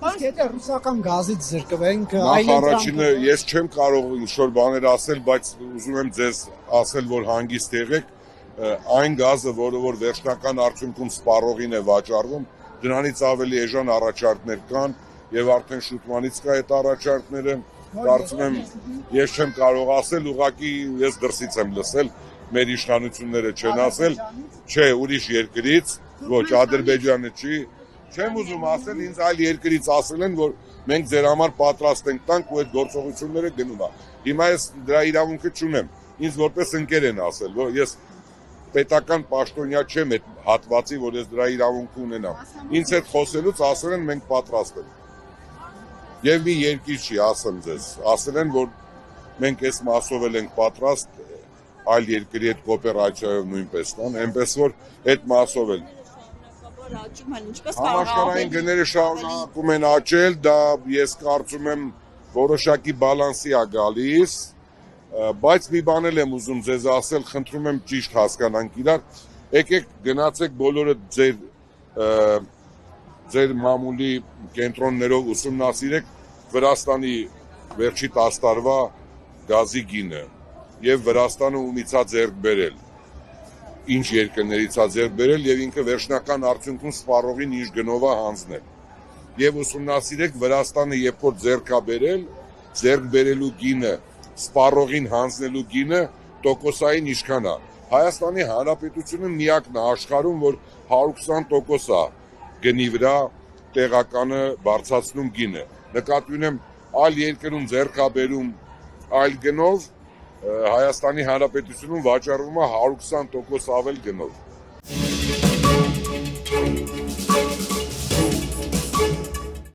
Իսկ եթե ռուսական գազից զրկվենք, Նախ առաջինը ես չեմ կարող ինչ-որ բաներ ասել, բայց ուզում եմ ձեզ ասել, որ հանգիստ եղեք, այն գազը, որը որ վերջնական արդյունքում սպառողին է վաճառվում, դրանից ավելի էժան առաջարկներ կան եւ արդեն շուտմանից կա այդ առաջարկները, կարծում եմ ես չեմ կարող ասել, ուղղակի ես դրսից եմ լսել, մեր իշխանությունները չեն ասել, չէ, ուրիշ երկրից, ոչ Ադրբեջանը չի, չեմ ուզում ասել, ինձ այլ երկրից ասել են, որ մենք ձեր համար պատրաստ ենք տանք ու այդ գործողությունները գնում է։ Հիմա ես դրա իրավունքը չունեմ, ինձ որպես ընկեր են ասել, որ ես պետական պաշտոնյա չեմ այդ հատվածի, որ ես դրա իրավունքը ունենամ։ Ինձ հետ խոսելուց ասել են մենք պատրաստ ենք։ Եվ մի երկիր չի, ասեմ ձեզ, ասել են, որ մենք այս մասով էլ ենք պատրաստ, այլ երկրի հետ կոոպերացիայով նույնպես տան, այնպես որ այդ մասով էլ համաշխարհային գները շարունակում են աճել, դա ես կարծում եմ որոշակի բալանսի է գալիս, բայց մի բան էլ եմ ուզում ձեզ ասել, խնդրում եմ ճիշտ հասկանանք իրար, եկեք գնացեք բոլորը ձեր մամուլի կենտրոններով ուսումնասիրեք Վրաստանի վերջի 10 տարվա գազի գինը եւ Վրաստանը ումից է ձեռք բերել, ինչ երկրներից է ձեռք բերել եւ ինքը վերջնական արդյունքում սպառողին ինչ գնով է հանձնել։ Եվ ուսումնասիրեք Վրաստանը երբ որ ձեռք է բերել, ձեռք բերելու գինը, սպառողին հանձնելու գինը տոկոսային ինչքան է։ Հայաստանի Հանրապետությունը միակն է աշխարհում, որ 120% է գնի վրա տեղականը բարձրացնում գինը։ Նկատի ունեմ այլ երկրում ձեռք է բերում այլ գնով, Հայաստանի Հանրապետությունում վաճառվում է 120% ավել գնով։